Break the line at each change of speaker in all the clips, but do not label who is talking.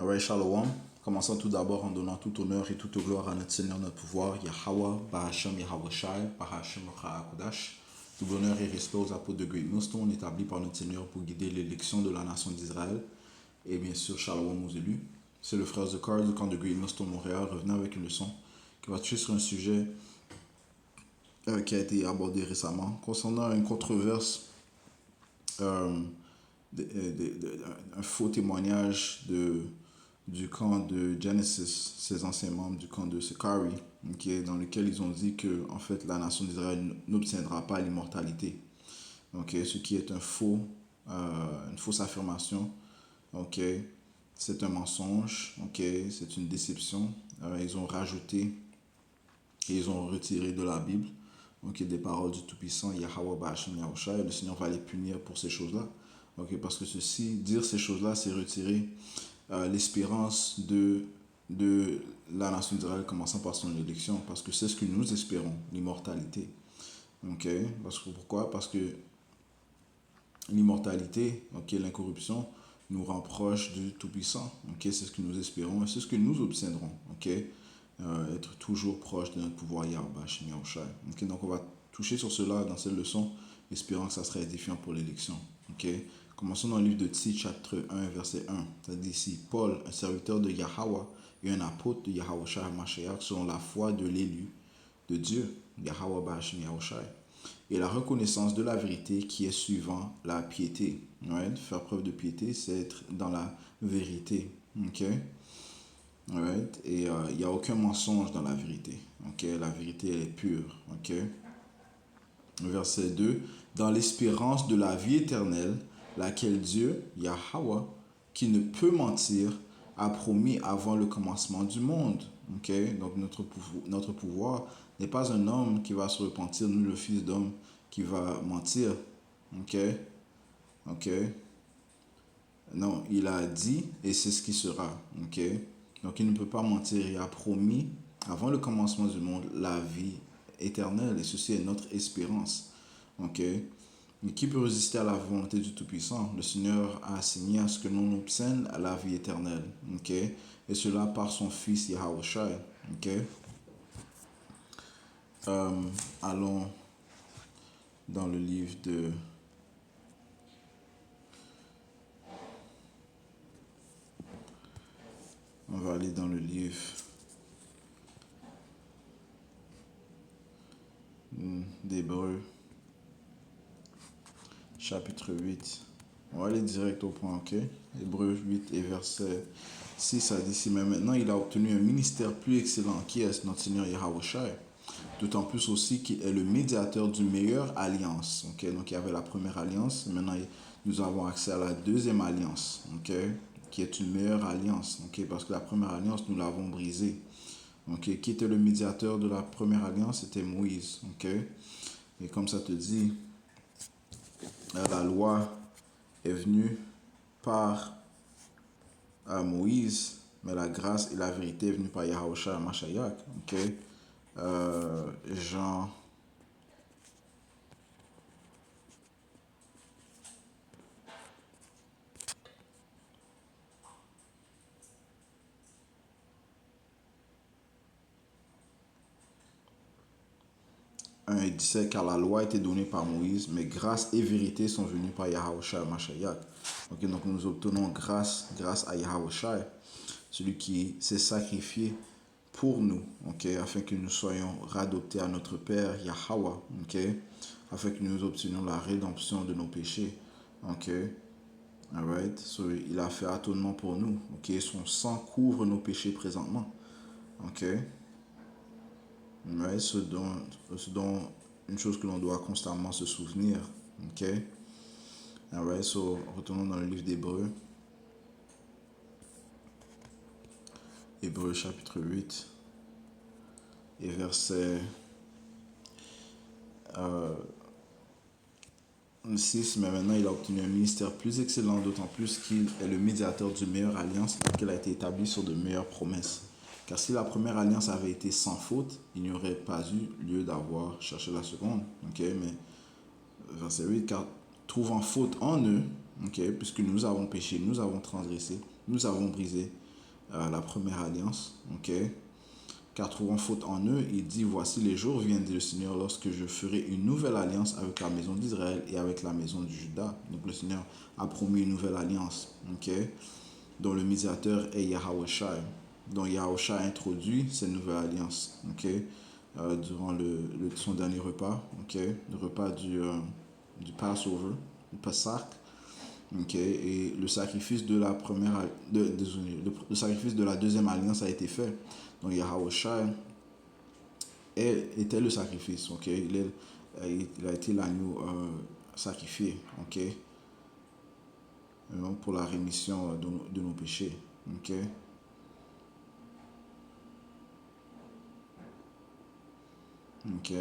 Alright, Shalom. Commençons tout d'abord en donnant tout honneur et toute gloire à notre Seigneur, notre pouvoir, Yahweh, Bahashem, Yahweh Shai, Bahashem, Kodash. Tout l'honneur et respect aux apôtres de Great Millstone établis par notre Seigneur pour guider l'élection de la nation d'Israël. Et bien sûr, Shalom aux élus. C'est le frère Zakar du camp de Great Millstone Montréal, revenant avec une leçon qui va toucher sur un sujet qui a été abordé récemment concernant une controverse, euh, un faux témoignage du camp de Genesis, ses anciens membres du camp de Sakari, dans lequel ils ont dit que en fait la nation d'Israël n'obtiendra pas l'immortalité. Ce qui est une fausse affirmation. C'est un mensonge. C'est une déception. Ils ont rajouté et ils ont retiré de la Bible des paroles du Tout-Puissant, Yahweh Ba'ashem Yahushua, et le Seigneur va les punir pour ces choses-là. Parce que dire ces choses-là, c'est retirer l'espérance de la nation d'Israël commençant par son élection, parce que c'est ce que nous espérons, l'immortalité. Pourquoi? Parce que l'immortalité, l'incorruption, nous rend proches du Tout-Puissant. C'est ce que nous espérons et c'est ce que nous obtiendrons. Être toujours proche de notre pouvoir Yahweh, Yahushua. Donc on va toucher sur cela dans cette leçon, espérant que ça sera édifiant pour l'élection. Commençons dans le livre de Tite, chapitre 1, verset 1. Ça dit ici, Paul, un serviteur de Yahweh et un apôtre de Yahushua Mashiach, selon la foi de l'élu de Dieu, Yahweh Ba'ashem Yahushua, et la reconnaissance de la vérité qui est suivant la piété. Faire preuve de piété, c'est être dans la vérité. Et il n'y a aucun mensonge dans la vérité. La vérité, elle est pure. Verset 2. Dans l'espérance de la vie éternelle, laquelle Dieu, Yahweh, qui ne peut mentir, a promis avant le commencement du monde. Donc notre pouvoir n'est pas un homme qui va se repentir, ni le fils d'homme qui va mentir. Non, il a dit et c'est ce qui sera. Donc il ne peut pas mentir. Il a promis avant le commencement du monde la vie éternelle et ceci est notre espérance. Mais qui peut résister à la volonté du Tout-Puissant? Le Seigneur a assigné à ce que l'on obtienne la vie éternelle. Et cela par son Fils Yahushua. Allons dans le livre de... On va aller dans le livre d'Hébreux, chapitre 8. On va aller direct au point, Hébreux 8 et verset 6, ça dit ici, mais maintenant il a obtenu un ministère plus excellent qui est notre Seigneur Yahushua. D'autant plus aussi qu'il est le médiateur d'une meilleure alliance. Donc il y avait la première alliance, maintenant nous avons accès à la deuxième alliance, qui est une meilleure alliance, parce que la première alliance, nous l'avons brisée. Qui était le médiateur de la première alliance? C'était Moïse. Et comme ça te dit, la loi est venue par Moïse, mais la grâce et la vérité est venue par Yahushua Mashiach. Jean 1 et 17, car la loi a été donnée par Moïse, mais grâce et vérité sont venues par Yahushua Mashiach. Donc nous obtenons grâce à Yahushua, celui qui s'est sacrifié pour nous, afin que nous soyons radoptés à notre Père Yahweh, afin que nous obtenions la rédemption de nos péchés. Il a fait atonement pour nous. Son sang couvre nos péchés présentement. Ce dont une chose que l'on doit constamment se souvenir. Retournons dans le livre d'Hébreux. Hébreux chapitre 8 et verset 6. Mais maintenant il a obtenu un ministère plus excellent, d'autant plus qu'il est le médiateur d'une meilleure alliance, laquelle a été établie sur de meilleures promesses. Car si la première alliance avait été sans faute, il n'y aurait pas eu lieu d'avoir cherché la seconde. Mais verset 8, car trouvant faute en eux, puisque nous avons péché, nous avons transgressé, nous avons brisé la première alliance, ok? Car trouvant faute en eux, il dit, voici les jours viennent, dit le Seigneur, lorsque je ferai une nouvelle alliance avec la maison d'Israël et avec la maison de Juda. Donc le Seigneur a promis une nouvelle alliance, ok? Dont le médiateur est Yahweh Shai. Donc Yahweh Shai a introduit cette nouvelle alliance, ok? Durant son dernier repas, ok? Le repas du Passover, du Pessah. Ok, et le sacrifice de la première, désolé, le sacrifice de la deuxième alliance a été fait. Donc Yahweh Shai était le sacrifice, ok. Il a été l'agneau sacrifié, ok, pour la rémission de nos péchés, ok. Ok,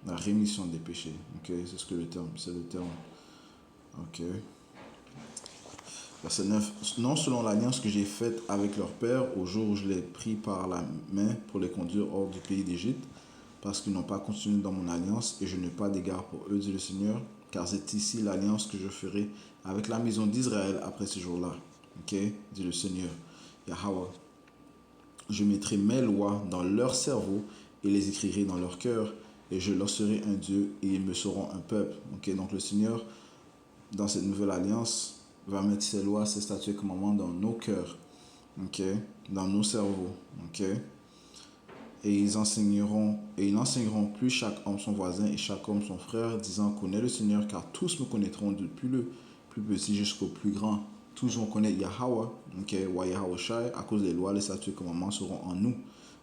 la rémission des péchés, ok, c'est ce que c'est le terme, ok. Verset 9. Non selon l'alliance que j'ai faite avec leur père au jour où je les pris par la main pour les conduire hors du pays d'Égypte, parce qu'ils n'ont pas continué dans mon alliance et je n'ai pas d'égard pour eux, dit le Seigneur, car c'est ici l'alliance que je ferai avec la maison d'Israël après ces jours-là. Ok, dit le Seigneur, Yahweh. Je mettrai mes lois dans leur cerveau et les écrirai dans leur cœur, et je leur serai un Dieu et ils me seront un peuple. Ok, donc le Seigneur, dans cette nouvelle alliance, va mettre ses lois, ses statuts et commandements dans nos cœurs, ok, dans nos cerveaux, ok. Et ils n'enseigneront plus chaque homme son voisin et chaque homme son frère, disant, connais le Seigneur, car tous me connaîtront depuis le plus petit jusqu'au plus grand. Tous vont connaître Yahweh, ok, ou Yahweh Shai, à cause des lois, les statuts et commandements seront en nous,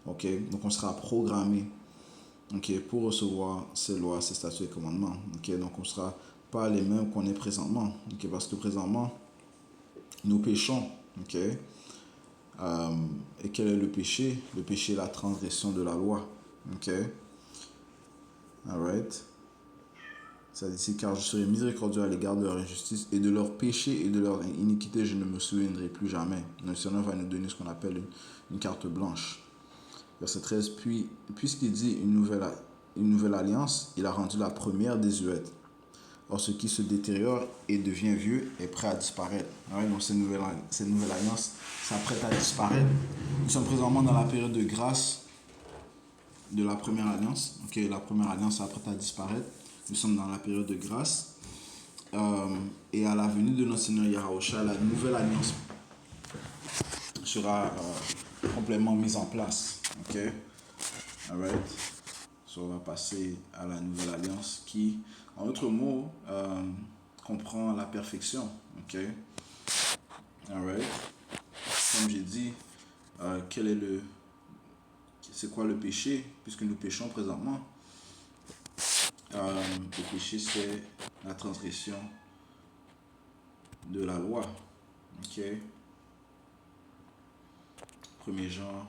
ok. Donc on sera programmé, ok, pour recevoir ces lois, ces statuts et commandements, ok. Donc on ne sera pas les mêmes qu'on est présentement, ok, parce que présentement, nous péchons, ok. Et quel est le péché? Le péché est la transgression de la loi, ok. Alright. Ça dit ici, car je serai miséricordieux à l'égard de leur injustice et de leur péché et de leur iniquité, je ne me souviendrai plus jamais. Le Seigneur va nous donner ce qu'on appelle une carte blanche. Verset 13, puis, puisqu'il dit une nouvelle alliance, il a rendu la première désuète. Or, ce qui se détériore et devient vieux est prêt à disparaître. Ouais, donc, cette nouvelle alliance s'apprête à disparaître. Nous sommes présentement dans la période de grâce de la première alliance. Ok, la première alliance s'apprête à disparaître. Nous sommes dans la période de grâce. Et à la venue de notre Seigneur Yahushua, la nouvelle alliance sera complètement mise en place. Ok, alright. So, on va passer à la nouvelle alliance qui, en d'autres mots, comprend la perfection. Ok, alright. Comme j'ai dit, c'est quoi le péché, puisque nous péchons présentement. Le péché, c'est la transgression de la loi. Ok. 1er Jean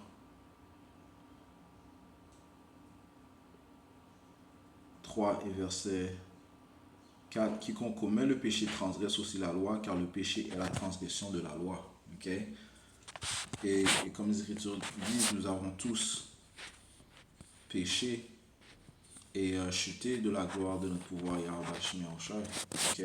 3 et verset 4. Quiconque commet le péché transgresse aussi la loi, car le péché est la transgression de la loi. Ok. Et comme les Écritures disent, nous avons tous péché et chuté de la gloire de notre pouvoir Yahweh Shem Yahushua. Ok.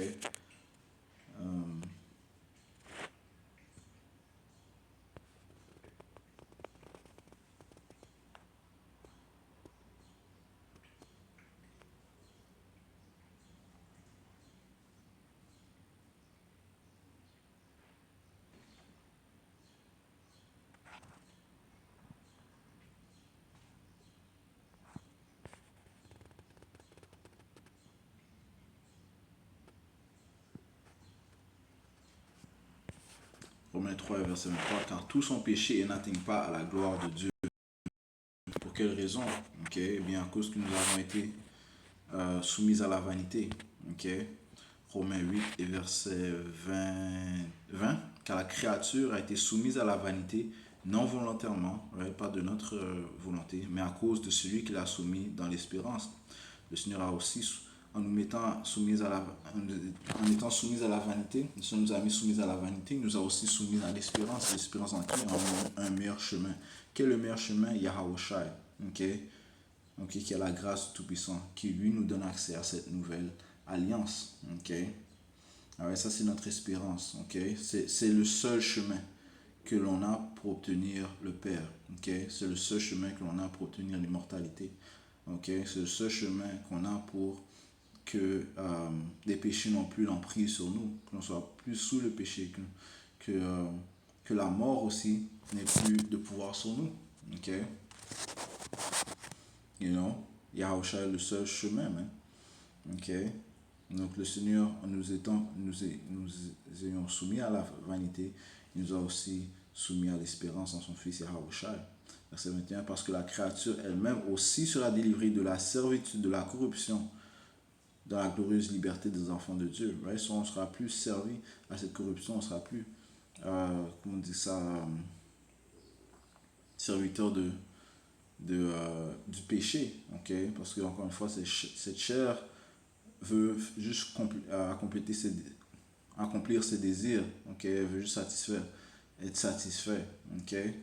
Romains 3, verset 23, car tous ont péché et n'atteignent pas à la gloire de Dieu. Pour quelle raison? Ok, eh bien à cause que nous avons été soumis à la vanité. Ok, Romains 8 et verset 20, car la créature a été soumise à la vanité, non volontairement, pas de notre volonté, mais à cause de celui qui l'a soumis dans l'espérance. Le Seigneur a aussi, en nous mettant soumis à en étant soumis à la vanité, le Seigneur nous a mis soumis à la vanité, il nous a aussi soumis à l'espérance. L'espérance en qui? En un meilleur chemin. Quel est le meilleur chemin? Yahweh Shai. Ok, donc qui a la grâce du Tout-Puissant, qui lui nous donne accès à cette nouvelle alliance. Ok, alors ça c'est notre espérance. Ok, c'est le seul chemin que l'on a pour obtenir le Père. Okay? C'est le seul chemin que l'on a pour obtenir l'immortalité. Okay? C'est le seul chemin qu'on a pour que les péchés n'ont plus l'emprise sur nous, que l'on soit plus sous le péché, que la mort aussi n'ait plus de pouvoir sur nous. Okay? You know? Yahusha est le seul chemin, man. Okay? Donc le Seigneur, en nous ayant soumis à la vanité, il nous a aussi soumis à l'espérance en son Fils Yahushua. Verset 21, parce que la créature elle-même aussi sera délivrée de la servitude, de la corruption, dans la glorieuse liberté des enfants de Dieu. Right? So, on ne sera plus servi à cette corruption, on ne sera plus, comment on dit ça, serviteur du péché. Okay? Parce que, encore une fois, cette chair veut juste accomplir ses désirs. Okay? Elle veut juste être satisfait. Okay?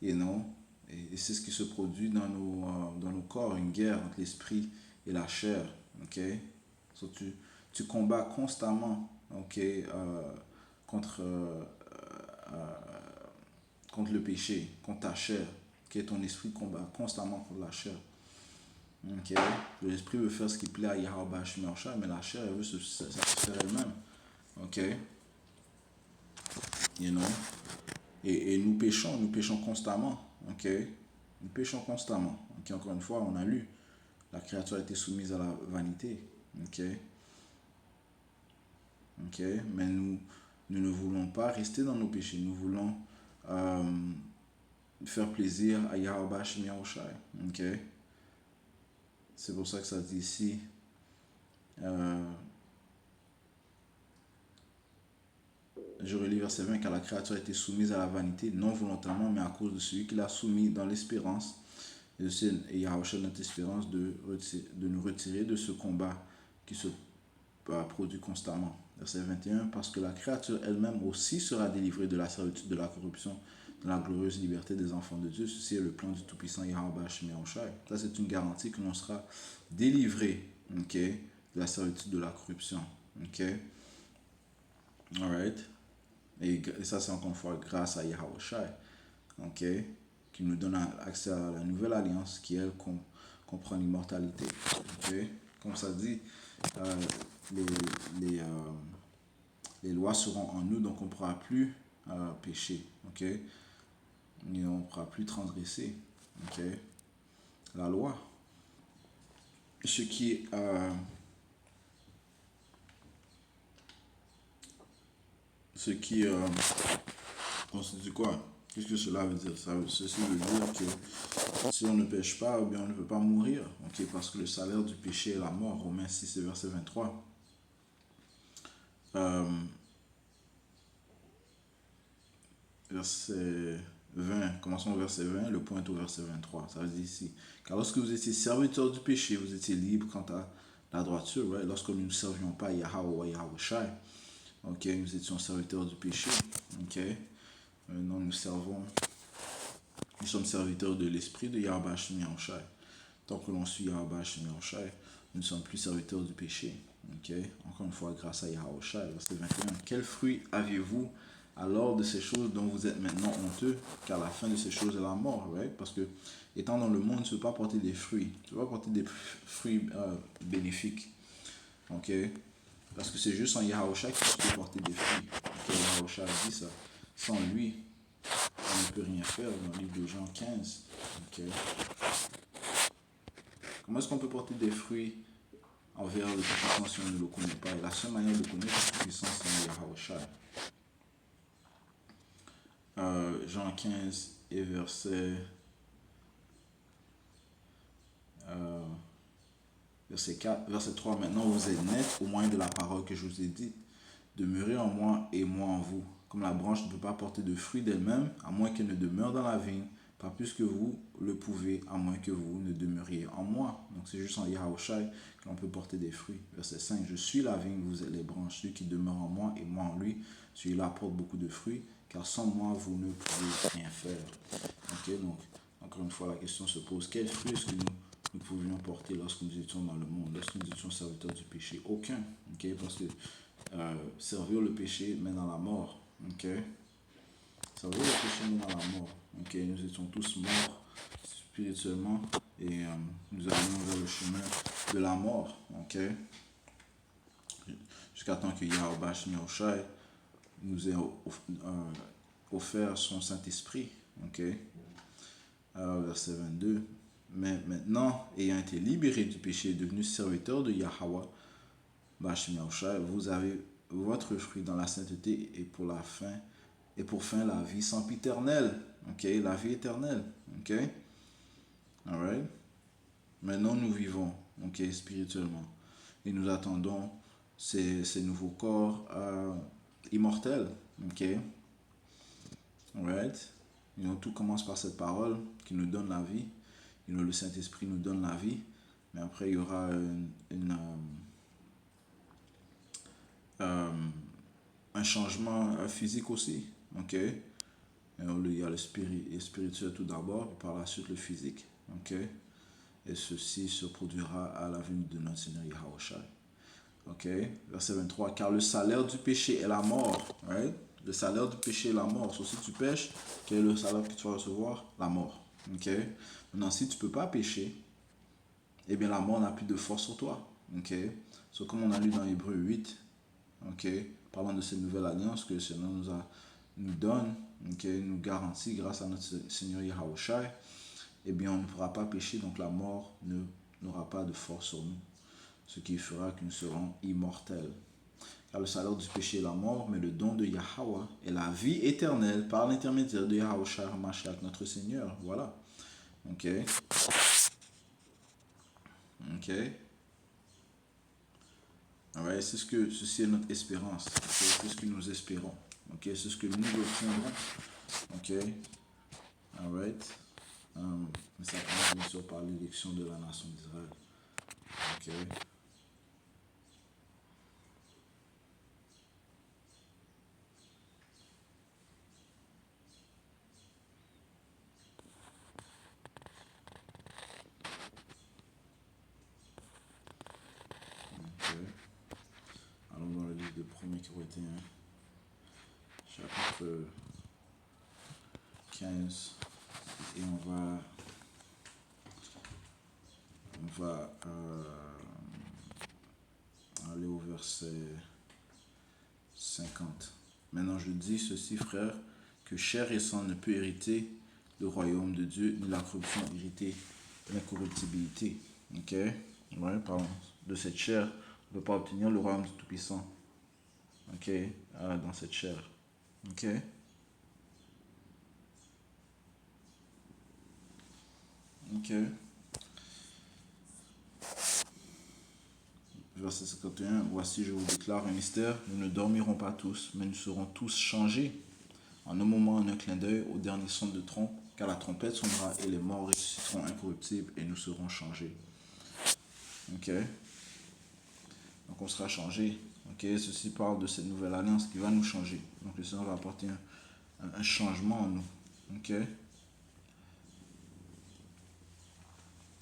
You know? Et c'est ce qui se produit dans nos corps, une guerre entre l'esprit et la chair. Okay? So, tu combats constamment, okay, contre, contre le péché, contre ta chair. Okay? Ton esprit combat constamment contre la chair. Okay? L'esprit veut faire ce qui plaît à Yahweh Shemashah, mais la chair elle veut se satisfaire elle-même. Okay? You know? Et nous péchons constamment. Okay? Nous péchons constamment. Okay? Encore une fois, on a lu, la créature a été soumise à la vanité. Okay? Okay? Mais nous ne voulons pas rester dans nos péchés. Nous voulons faire plaisir à Yahweh Shemashah. Okay? C'est pour ça que ça dit ici, je relis verset 20, car la créature a été soumise à la vanité, non volontairement, mais à cause de celui qui l'a soumis dans l'espérance. Et Yahushua notre espérance de nous retirer de ce combat qui se produit constamment. Verset 21, parce que la créature elle-même aussi sera délivrée de la servitude de la corruption, dans la glorieuse liberté des enfants de Dieu. Ceci est le plan du Tout-Puissant Yahweh Shemashah. Ça, c'est une garantie que l'on sera délivré, okay, de la servitude de la corruption. Okay? Alright? Et ça, c'est encore une fois grâce à Yahushua, okay, qui nous donne accès à la nouvelle alliance qui, elle, comprend l'immortalité. Okay? Comme ça dit, les lois seront en nous, donc on ne pourra plus pécher. Okay? Et on ne pourra plus transgresser. Okay? La loi. Ce qui constitue quoi? Qu'est-ce que cela veut dire? Ceci veut dire que si on ne pêche pas, ou bien on ne peut pas mourir. Okay? Parce que le salaire du péché est la mort. Romains 6, verset 23. Verset 20, commençons au verset 20, le point est au verset 23. Ça veut dire ici, car lorsque vous étiez serviteurs du péché, vous étiez libres quant à la droiture. Right? Lorsque nous ne servions pas Yahweh, Yahushua, okay, nous étions serviteurs du péché. Okay? Maintenant, nous sommes serviteurs de l'esprit de Yahweh Shemashah. Tant que l'on suit Yahweh Shemashah, nous ne sommes plus serviteurs du péché. Okay? Encore une fois, grâce à Yahushua. Verset 21. Quel fruit aviez-vous alors de ces choses dont vous êtes maintenant honteux, car la fin de ces choses est la mort, right? Parce que, étant dans le monde, tu ne peux pas porter des fruits. Tu ne peux pas porter des fruits bénéfiques. Okay? Parce que c'est juste en Yahushua que tu peux porter des fruits. Okay? Yahushua dit ça. Sans lui, on ne peut rien faire dans le livre de Jean 15. Okay? Comment est-ce qu'on peut porter des fruits envers le Tout-Puissant si on ne le connaît pas? Et la seule manière de connaître le Tout-Puissant, c'est Yahushua. Jean 15 et verset 4, verset 3. Maintenant vous êtes nets au moyen de la parole que je vous ai dite. Demeurez en moi et moi en vous. Comme la branche ne peut pas porter de fruits d'elle-même, à moins qu'elle ne demeure dans la vigne, pas plus que vous le pouvez, à moins que vous ne demeuriez en moi. Donc c'est juste en Yahushua que l'on peut porter des fruits. Verset 5. Je suis la vigne, vous êtes les branches. Celui qui demeure en moi et moi en lui, celui-là porte beaucoup de fruits, car sans moi, vous ne pouvez rien faire. Okay, donc, encore une fois, la question se pose, quels fruits est-ce que nous pouvions porter lorsque nous étions dans le monde, lorsque nous étions serviteurs du péché? Aucun. Okay, parce que servir le péché mène à la mort. Okay? Ça veut dire le péché mène à la mort. Ok, nous étions tous morts spirituellement et nous allions vers le chemin de la mort. Ok, jusqu'à temps que Yahweh Shai nous ait offert son Saint-Esprit. Ok, alors verset 22. Mais maintenant, ayant été libéré du péché et devenu serviteur de Yahweh, vous avez votre fruit dans la sainteté et pour la fin et pour fin la vie sempiternelle. Ok, la vie éternelle. Ok, alright. Maintenant nous vivons, ok, spirituellement et nous attendons ces nouveaux corps immortels. Ok, alright. Et donc, tout commence par cette parole qui nous donne la vie. Et le Saint-Esprit nous donne la vie. Mais après, il y aura euh, un changement physique aussi. Ok. Et il y a le spirituel tout d'abord, et par la suite le physique. Ok. Et ceci se produira à la venue de notre Seigneur Yahushua. Ok. Verset 23. Car le salaire du péché est la mort. Right? Le salaire du péché est la mort. So, si tu pêches, quel est le salaire que tu vas recevoir? La mort. Ok. Maintenant, si tu ne peux pas pécher, eh bien la mort n'a plus de force sur toi. Ok. So, comme on a lu dans Hébreu 8, ok, parlant de cette nouvelle alliance que le Seigneur nous donne, ok, nous garantit grâce à notre Seigneur Yahushua, eh bien on ne pourra pas pécher, donc la mort n'aura pas de force sur nous, ce qui fera que nous serons immortels. Car le salaire du péché est la mort, mais le don de Yahweh est la vie éternelle par l'intermédiaire de Yahushua Mashiach, notre Seigneur. Voilà. Ok. Ok. Alright, ceci est notre espérance. Okay? C'est ce que nous espérons. Okay? C'est ce que nous obtiendrons. Ok. Alright. Mais ça commence bien sûr par l'élection de la nation d'Israël. Ok. Ok. Allons dans le livre de 1er Corinthiens, chapitre 15. Et on va aller au verset 50. Maintenant je dis ceci, frère, que chair et sang ne peut hériter le royaume de Dieu, ni la corruption hériter l'incorruptibilité. Ok? Ouais, pardon. De cette chair, on ne peut pas obtenir le royaume du Tout-Puissant. Ok? Dans cette chair. Ok? Ok. Verset 51. Voici, je vous déclare un mystère. Nous ne dormirons pas tous, mais nous serons tous changés. En un moment, en un clin d'œil, au dernier son de trompe, car la trompette sonnera et les morts ressusciteront incorruptibles et nous serons changés. Ok? Donc on sera changé. Ok? Ceci parle de cette nouvelle alliance qui va nous changer. Donc le Seigneur va apporter un changement en nous. Ok?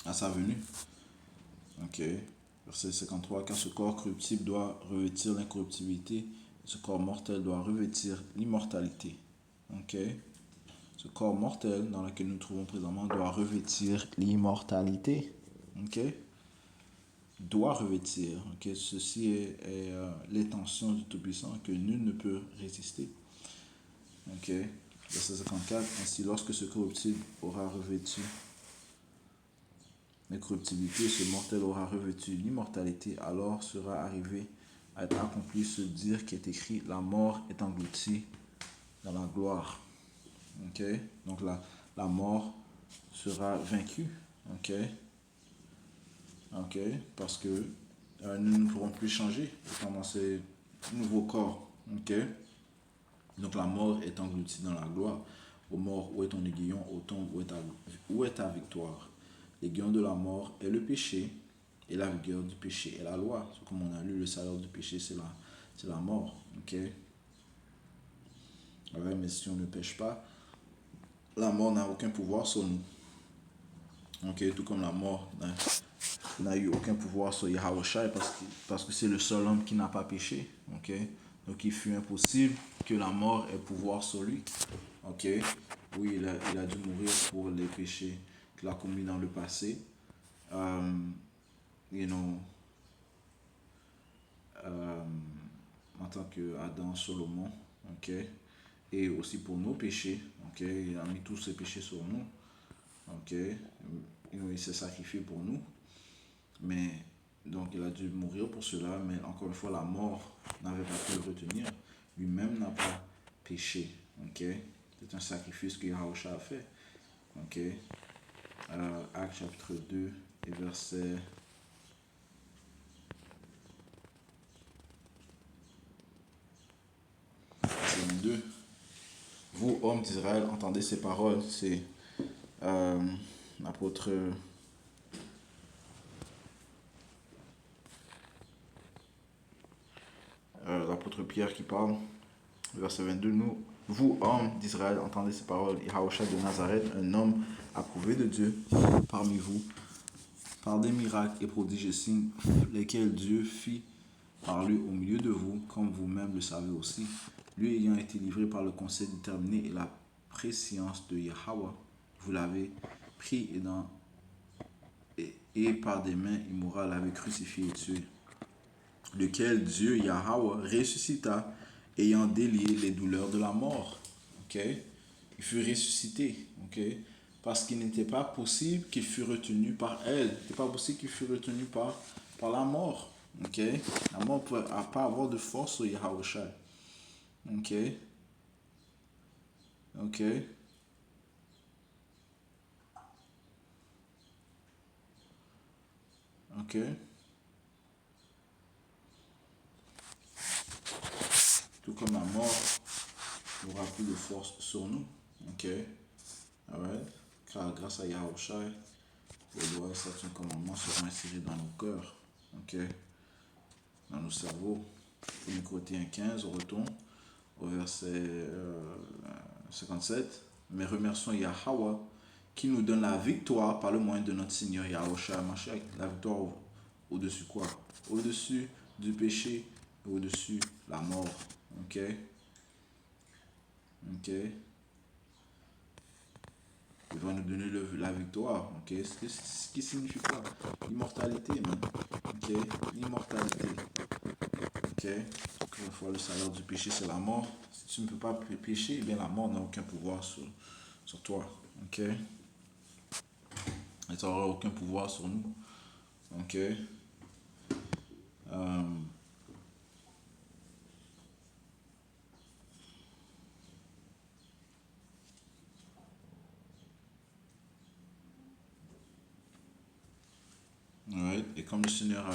À sa venue. Ok? Verset 53. Car ce corps corruptible doit revêtir l'incorruptibilité, et ce corps mortel doit revêtir l'immortalité. Ok? Ce corps mortel dans lequel nous nous trouvons présentement doit revêtir l'immortalité. Ok? Doit revêtir. Ok? Ceci est l'intention du Tout-Puissant que nul ne peut résister. Ok? Verset 54. Ainsi, lorsque ce corruptible aura revêtu l'incorruptibilité, ce mortel aura revêtu l'immortalité, alors sera arrivé à être accompli ce dire qui est écrit, la mort est engloutie dans la gloire. Ok? Donc la mort sera vaincue. Ok? Ok? Parce que nous ne pourrons plus changer dans ces nouveaux corps. Ok? Donc la mort est engloutie dans la gloire. Ô mort, où est ton aiguillon? Ô tombe, où est ta victoire? L'aiguillon de la mort est le péché, et la vigueur du péché est la loi. Comme on a lu, le salaire du péché, c'est la mort. Ok? Ouais, mais si on ne pêche pas, la mort n'a aucun pouvoir sur nous. Ok? Tout comme la mort n'a eu aucun pouvoir sur Yahushua parce que c'est le seul homme qui n'a pas péché. Ok? Donc il fut impossible que la mort ait pouvoir sur lui. Ok? Oui, il a dû mourir pour les péchés qu'il a commis dans le passé. You know, en tant que Adam, Solomon. Ok? Et aussi pour nos péchés. Ok? Il a mis tous ses péchés sur nous. Ok? Il s'est sacrifié pour nous. Mais donc il a dû mourir pour cela, mais encore une fois, la mort n'avait pas pu le retenir. Lui-même n'a pas péché. Ok? C'est un sacrifice que Yahusha a fait. Ok? Actes chapitre 2 et verset 2. Vous, hommes d'Israël, entendez ces paroles. C'est l'apôtre l'apôtre Pierre qui parle. Verset 22, nous, vous, hommes d'Israël, entendez ces paroles. Yahusha de Nazareth, un homme approuvé de Dieu parmi vous, par des miracles et prodiges et signes, lesquels Dieu fit par lui au milieu de vous, comme vous-même le savez aussi. Lui ayant été livré par le conseil déterminé et la préscience de Yahweh, vous l'avez pris et par des mains immorales l'avez crucifié et tué, lequel Dieu, Yahweh, ressuscita, ayant délié les douleurs de la mort. Ok? Il fut ressuscité. Ok? Parce qu'il n'était pas possible qu'il fût retenu par elle. Il n'était pas possible qu'il fût retenu par la mort. Ok? La mort ne peut pas avoir de force sur Yahweh. Ok? Ok? Ok? Tout comme la mort n'aura plus de force sur nous. Ok? Alright? Car grâce à Yahweh, les lois et statuts commandements seront insérés dans nos cœurs. Ok? Dans nos cerveaux. 1 Corinthiens 15, on retourne au verset 57. Mais remercions Yahweh qui nous donne la victoire par le moyen de notre Seigneur Yahushua Mashiach. La victoire au-dessus quoi? Au-dessus du péché et au-dessus de la mort. Ok? Ok? Il va nous donner la victoire. Ok? Ce qui signifie quoi? L'immortalité, man. Ok? L'immortalité. Ok? Encore une fois, le salaire du péché, c'est la mort. Si tu ne peux pas pécher, eh bien la mort n'a aucun pouvoir sur toi. Ok? Et tu n'auras aucun pouvoir sur nous. Ok? Ouais. Et comme le Seigneur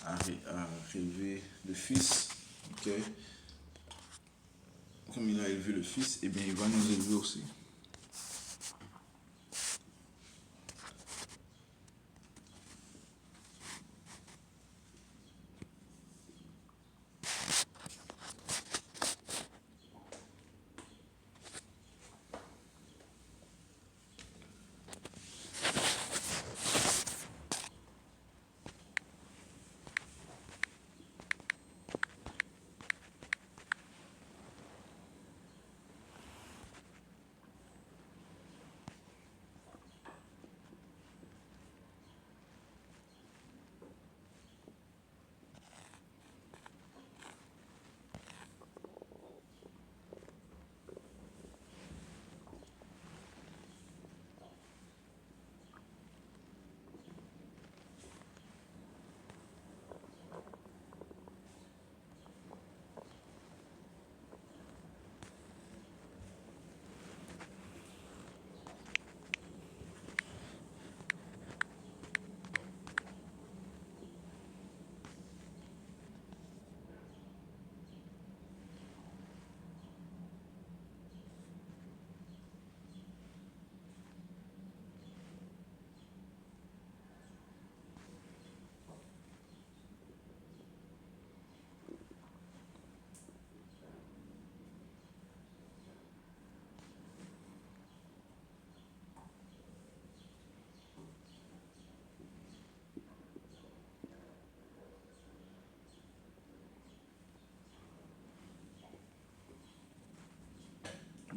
a élevé le Fils, ok? Comme il a élevé le Fils, eh bien il va nous élever aussi.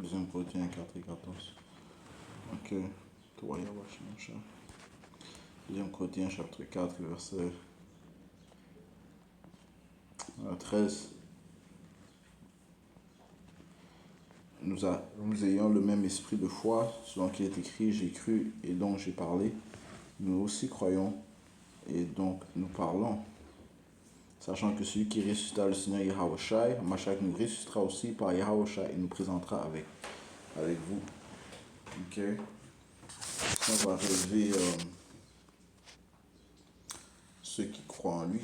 2 Corinthiens 4 et 14. Ok. Toi, Yawash, mon cher. 2 Corinthiens chapitre 4, verset 13. Nous ayons le même esprit de foi, selon qu'il est écrit, j'ai cru et donc j'ai parlé. Nous aussi croyons et donc nous parlons. Sachant que celui qui ressuscita le Seigneur Yahawashi, Machak nous ressuscitera aussi par Yahawashi et nous présentera avec vous. Ok. Ça va relever ceux qui croient en lui.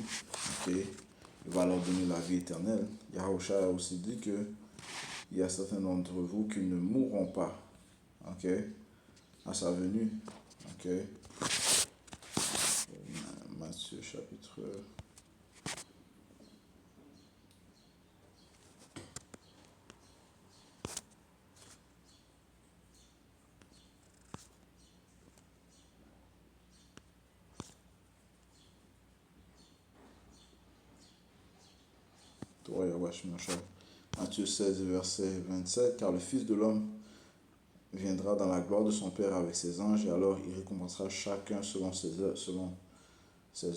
Ok. Il va leur donner la vie éternelle. Yahawashi a aussi dit que il y a certains d'entre vous qui ne mourront pas. Ok. À sa venue. Ok. Matthieu chapitre. Matthieu 16, verset 27. Car le Fils de l'homme viendra dans la gloire de son Père avec ses anges, et alors il récompensera chacun selon ses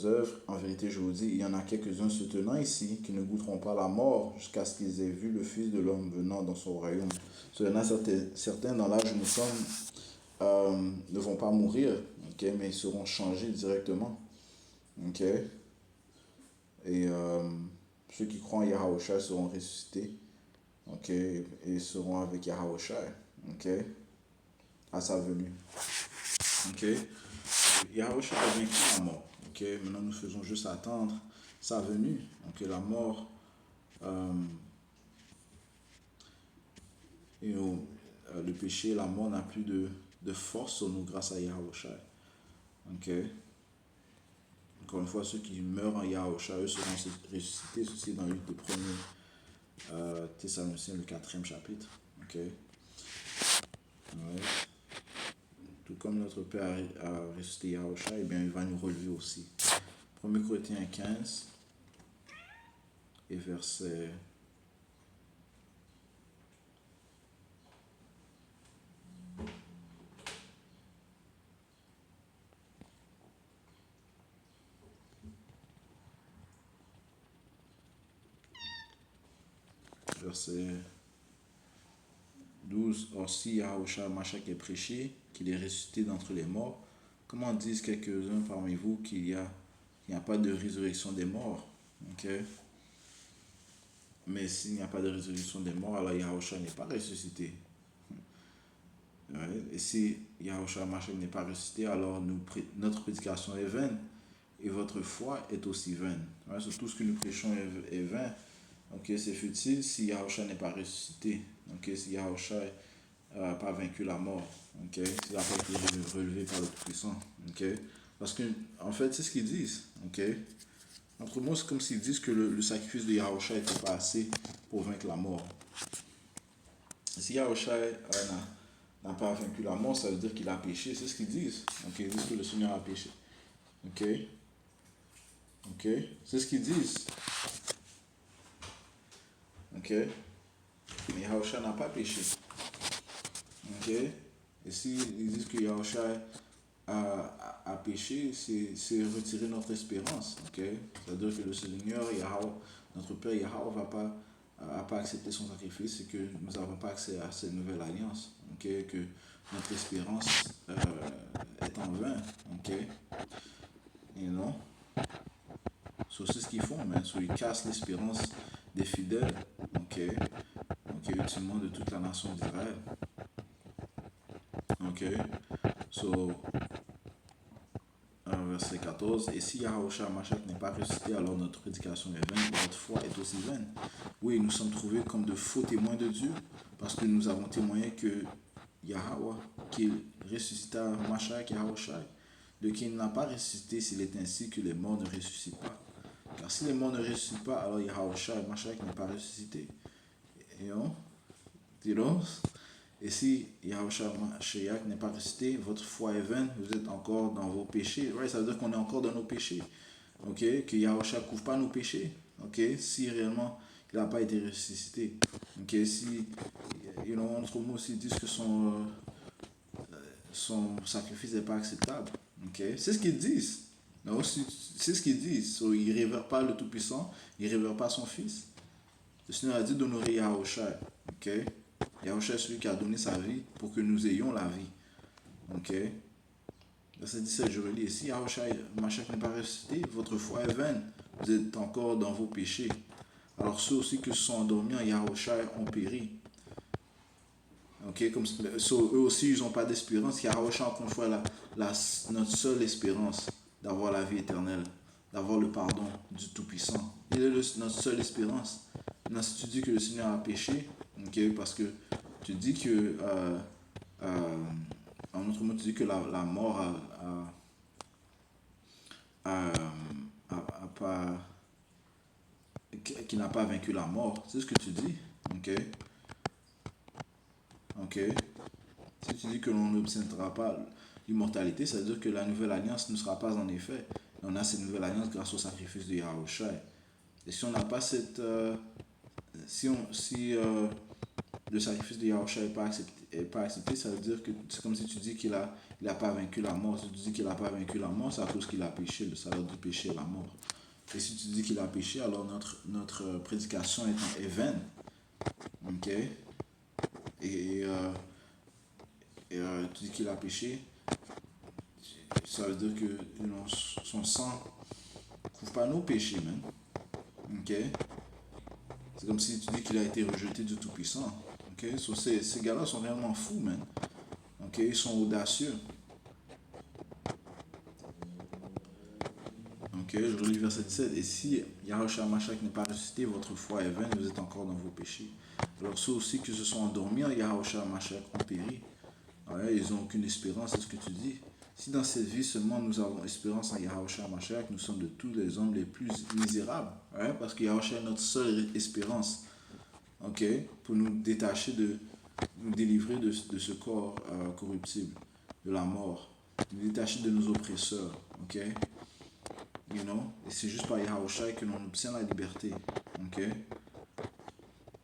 œuvres. En vérité, je vous dis, il y en a quelques-uns se tenant ici qui ne goûteront pas la mort jusqu'à ce qu'ils aient vu le Fils de l'homme venant dans son royaume. Il y en a certains dans l'âge où nous sommes ne vont pas mourir, okay, mais ils seront changés directement. Okay. Et ceux qui croient en Yahawashi seront ressuscités, okay, et seront avec Yahawashi, okay, à sa venue. Okay. Yahawashi a vaincu la mort. Okay. Maintenant, nous faisons juste attendre sa venue. Okay. La mort le péché, la mort n'a plus de force sur nous grâce à Yahawashi. Okay. Encore une fois, ceux qui meurent en Yahawashi, eux seront ressuscités. Ceci dans le livre de 1er Thessaloniciens, le 4e chapitre. Okay. Ouais. Tout comme notre Père a ressuscité Yahawashi, eh bien, il va nous relever aussi. 1er Corinthiens 15 et verset 12. Or, si Yahawashi Machak est prêché, qu'il est ressuscité d'entre les morts, comment disent quelques-uns parmi vous qu'il n'y a pas de résurrection des morts? Okay. Mais s'il n'y a pas de résurrection des morts, alors Yahawashi n'est pas ressuscité. Ouais. Et si Yahawashi Machak n'est pas ressuscité, alors notre prédication est vaine et votre foi est aussi vaine. Ouais. Tout ce que nous prêchons est vain. Okay, c'est futile si Yahawashi n'est pas ressuscité. Okay, si Yahawashi n'a pas vaincu la mort. Okay, s'il n'a pas été relevé par le Tout-Puissant. Okay, parce que, en fait, c'est ce qu'ils disent. Okay, entre moi, c'est comme s'ils disent que le sacrifice de Yahawashi n'était pas assez pour vaincre la mort. Si Yahawashi n'a pas vaincu la mort, ça veut dire qu'il a péché. C'est ce qu'ils disent. Okay, ils disent que le Seigneur a péché. Okay, okay, c'est ce qu'ils disent. Ok. Mais Yahawashi n'a pas péché. Ok. Et s'ils disent que Yahawashi a péché, c'est retirer notre espérance. Ok. C'est-à-dire que le Seigneur, notre Père Yahweh, n'a pas accepté son sacrifice et que nous n'avons pas accès à cette nouvelle alliance. Ok. Que notre espérance est en vain. Ok. Et non. C'est ce qu'ils font, mais ils cassent l'espérance des fidèles. Ok. Ok, ultimement de toute la nation d'Israël. Ok, so, verset 14. Et si Yahawashi Machak n'est pas ressuscité, alors notre prédication est vaine et notre foi est aussi vaine. Oui, nous sommes trouvés comme de faux témoins de Dieu parce que nous avons témoigné que Yahweh, qu'il ressuscita Machak Yahawashi, de qui il n'a pas ressuscité s'il est ainsi que les morts ne ressuscitent pas. Car si les morts ne ressuscitent pas, alors Yahawashi Machak n'est pas ressuscité. Et si Yahawashi Mashiach n'est pas ressuscité, votre foi est vaine, vous êtes encore dans vos péchés. Ouais, ça veut dire qu'on est encore dans nos péchés. Okay? Que Yahawashi ne couvre pas nos péchés. Okay? Si réellement il n'a pas été ressuscité. Okay? Si entre mots aussi disent que son sacrifice n'est pas acceptable. Ok? C'est ce qu'ils disent. Non, c'est ce qu'ils disent. So, ils ne révèrent pas le Tout-Puissant, ils ne révèrent pas son Fils. Le Seigneur a dit d'honorer Yahushua. Ok? Yahushua est celui qui a donné sa vie pour que nous ayons la vie. Ok? Verset 17, je relis ici. Yahushua, Mashiach n'est pas ressuscité, votre foi est vaine. Vous êtes encore dans vos péchés. Alors ceux aussi qui se sont endormis en Yahushua ont péri. Ok, comme eux aussi, ils n'ont pas d'espérance. Yahushua, encore une fois, notre seule espérance d'avoir la vie éternelle, d'avoir le pardon du Tout-Puissant. Il est notre seule espérance. Maintenant, si tu dis que le Seigneur a péché, ok, parce que tu dis que, en autre mot, tu dis que la mort a pas, qui n'a pas vaincu la mort, c'est ce que tu dis, ok, ok. Si tu dis que l'on n'obtiendra pas l'immortalité, ça veut dire que la nouvelle alliance ne sera pas en effet. On a cette nouvelle alliance grâce au sacrifice de Yahushua. Et si on n'a pas cette... si le sacrifice de Yahushua n'est pas accepté, ça veut dire que c'est comme si tu dis il a pas vaincu la mort. Si tu dis qu'il n'a pas vaincu la mort, c'est à cause qu'il a péché. Le salaire du péché est la mort. Et si tu dis qu'il a péché, alors notre prédication est vaine. Ok? Et, tu dis qu'il a péché, ça veut dire que son sang ne couvre pas nos péchés, man. Ok? C'est comme si tu dis qu'il a été rejeté du Tout-Puissant. Ok? So, ces gars-là sont réellement fous, man. Ok? Ils sont audacieux. Ok? Je relis verset 17. Et si Yahushua Mashiach n'est pas ressuscité, votre foi est vaine, vous êtes encore dans vos péchés. Alors ceux aussi qui se sont endormis en Yahushua Mashiach ont péri. Ouais, ils n'ont aucune espérance, c'est ce que tu dis. Si dans cette vie seulement nous avons espérance en Yahushua Mashiach, nous sommes de tous les hommes les plus misérables. Ouais, parce que Yahushua est notre seule espérance. Ok? Pour nous détacher nous délivrer de ce corps corruptible, de la mort, nous détacher de nos oppresseurs. Ok? You know? Et c'est juste par Yahushua que l'on obtient la liberté. Ok?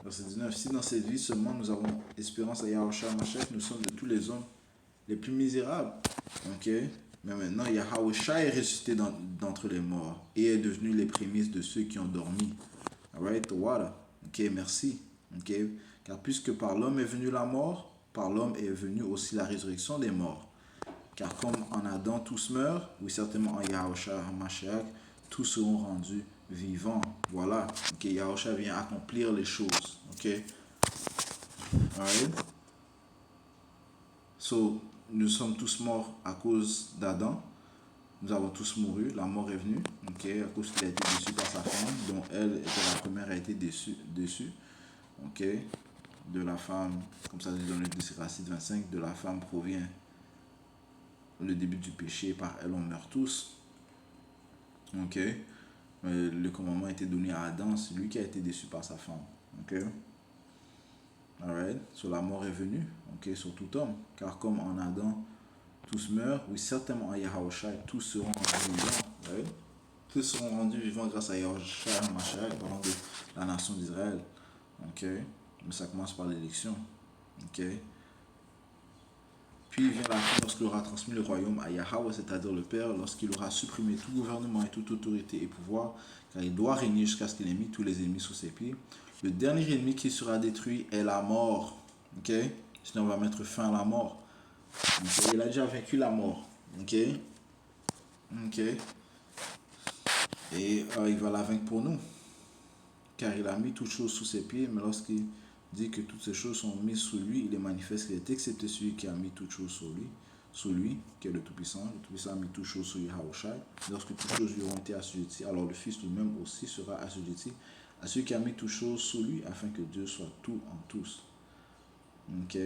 Verset 19. Si dans cette vie seulement nous avons espérance en Yahushua Mashiach, nous sommes de tous les hommes les plus misérables. Ok? Mais maintenant, Yahushua est ressuscité d'entre les morts et est devenu les prémices de ceux qui ont dormi. Alright? Voilà. Ok, merci. Ok? Car puisque par l'homme est venue la mort, par l'homme est venue aussi la résurrection des morts. Car comme en Adam tous meurent, oui certainement en Yahushua Mashiach, tous seront rendus vivants. Voilà. Ok, Yahushua vient accomplir les choses. Ok? Alright? So, nous sommes tous morts à cause d'Adam. Nous avons tous mouru. La mort est venue. Ok, à cause qu'il a été déçu par sa femme, dont elle était la première à être déçue. Ok, de la femme, comme ça dit dans le Siracide 25, de la femme provient le début du péché. Par elle, on meurt tous. Ok, mais le commandement a été donné à Adam. C'est lui qui a été déçu par sa femme. Ok. Alright, so la mort est venue, ok, sur tout homme, car comme en Adam, tous meurent, oui, certainement en Yahushua, tous seront rendus vivants, right? Tous seront rendus vivants grâce à Yahushua, Mashiach, parlant de la nation d'Israël, ok, mais ça commence par l'élection, ok. Puis vient la fin lorsqu'il aura transmis le royaume à Yahweh, c'est-à-dire le Père, lorsqu'il aura supprimé tout gouvernement et toute autorité et pouvoir, car il doit régner jusqu'à ce qu'il ait mis tous les ennemis sous ses pieds. Le dernier ennemi qui sera détruit est la mort. Ok? Sinon, on va mettre fin à la mort. Okay? Il a déjà vaincu la mort. Ok? Ok? Et il va la vaincre pour nous. Car il a mis toutes choses sous ses pieds, mais lorsqu'il dit que toutes ces choses sont mises sous lui, il est manifeste qu'il est excepté celui qui a mis toutes choses sous lui, qui est le Tout-Puissant. Le Tout-Puissant a mis toutes choses sous Yahushua. Lorsque toutes choses lui auront été assujetties, alors le Fils lui-même aussi sera assujetti à celui qui a mis toutes choses sous lui, afin que Dieu soit tout en tous. Ok?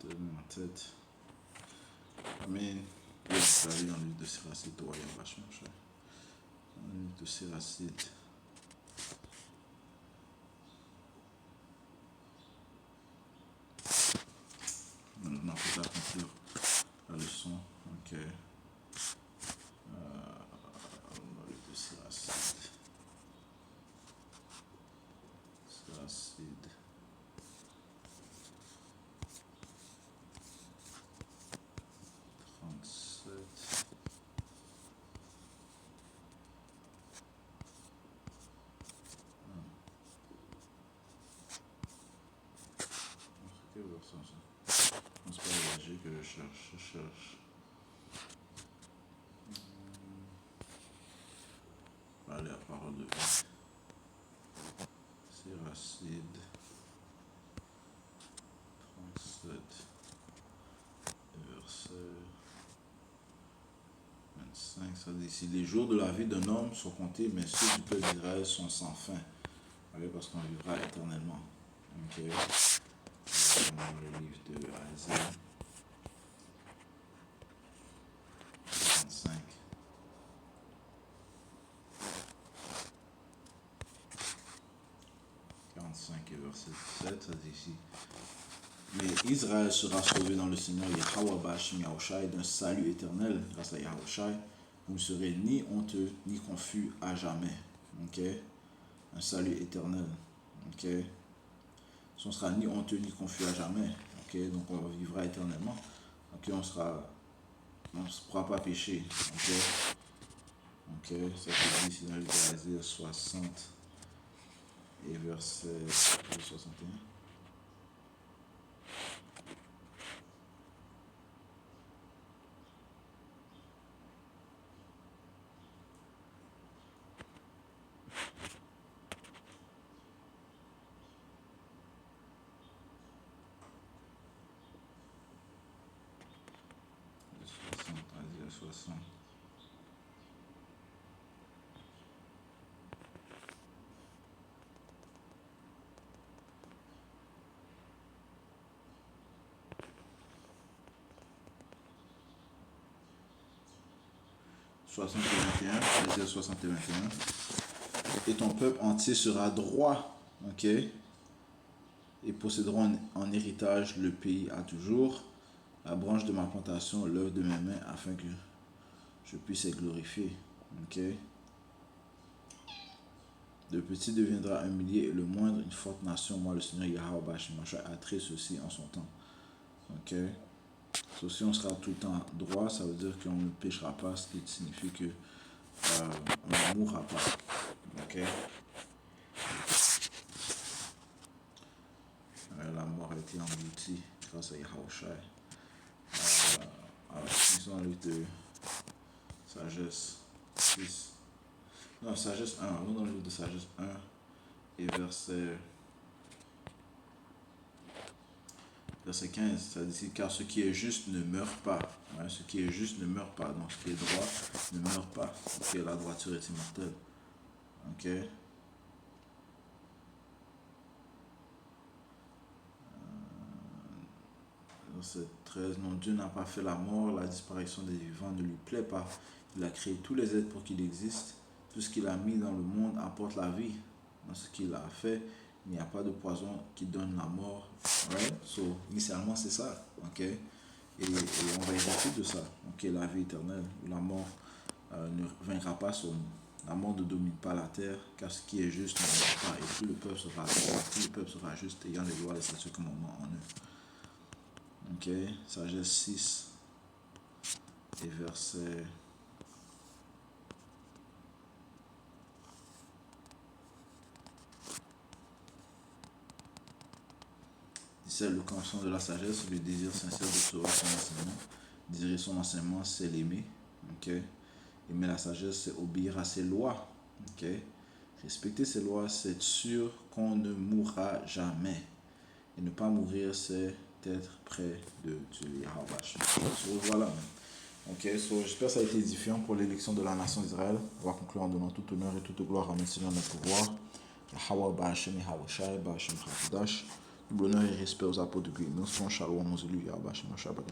de ma tête. Mais ça aller dans l'huile de siracide, ouais, il y a vachement cher. Dans l'huile de siracide. On a fait ça conclure la leçon. Ok. L'huile de siracide. Siracide. Quelle version ça? Non, c'est pas le G que je cherche. Je cherche. Allez, la parole de vie. Siracide. 37. Verset 25. Ça dit ici: les jours de la vie d'un homme sont comptés, mais ceux du peuple d'Israël sont sans fin. Oui, parce qu'on vivra éternellement. Ok. Dans le livre de Isaïe 45. 45 et verset 17, ça dit ici: mais Israël sera sauvé dans le Seigneur Yahweh Bashim Yahushai d'un salut éternel grâce à Yahushai. Vous ne serez ni honteux ni confus à jamais. Ok. Un salut éternel. Ok. On sera ni honteux ni confus à jamais. Ok. Donc on vivra éternellement. Ok. On ne pourra pas pécher. Ok. Ok. Ça se dit ici dans l'Israël 60 et verset 61. 60. 60 et 21, Isaïe 60 et 21. Et ton peuple entier sera droit, ok, et posséderont en héritage le pays à toujours, la branche de ma plantation, l'œuvre de mes mains, afin que je puisse être glorifié, ok. Le petit deviendra un millier et le moindre une forte nation. Moi, le Seigneur Yahweh Bashim a trait ceci en son temps, ok. So, si on sera tout le temps droit, ça veut dire qu'on ne péchera pas, ce qui signifie que on ne mourra pas. Ok. La mort a été engloutie grâce à Yahushai. Alors, ils sont dans le livre de Sagesse 6. Non, Sagesse 1. Allons dans le livre de Sagesse 1 et verset 15. Ça dit: car ce qui est juste ne meurt pas. Ouais, ce qui est juste ne meurt pas. Donc, ce qui est droit ne meurt pas. Ok, la droiture est immortelle. Ok. Verset 13. Non, Dieu n'a pas fait la mort, la disparition des vivants ne lui plaît pas. Il a créé tous les êtres pour qu'il existe. Tout ce qu'il a mis dans le monde apporte la vie. Dans ce qu'il a fait, il n'y a pas de poison qui donne la mort. Ouais, so, initialement c'est ça. Ok. Et on va hériter de ça. Ok, la vie éternelle, où la mort ne vaincra pas son nom. La mort ne domine pas la terre, car ce qui est juste ne meurt pas. Et tout le peuple sera droit, tout le peuple sera juste, ayant les lois et statuts commandements en eux. Ok, Sagesse 6 et verset 17. Le commencement de la sagesse, le désir sincère de sauver son enseignement. Désirer son enseignement, c'est l'aimer. Ok. Aimer la sagesse, c'est obéir à ses lois. Ok. Respecter ses lois, c'est être sûr qu'on ne mourra jamais. Et ne pas mourir, c'est être près de Dieu. So, voilà. Ok, so, j'espère que ça a été édifiant pour l'élection de la nation d'Israël. On va conclure en donnant tout honneur et toute gloire à notre Seigneur, notre pouvoir. Yahweh Ba'Hashem Yahushai Ba'Hashem Chakudash. Tout bonheur et respect aux apôtres de Great Millstone. Shalom aux élus, Yahweh Shem Shabbat.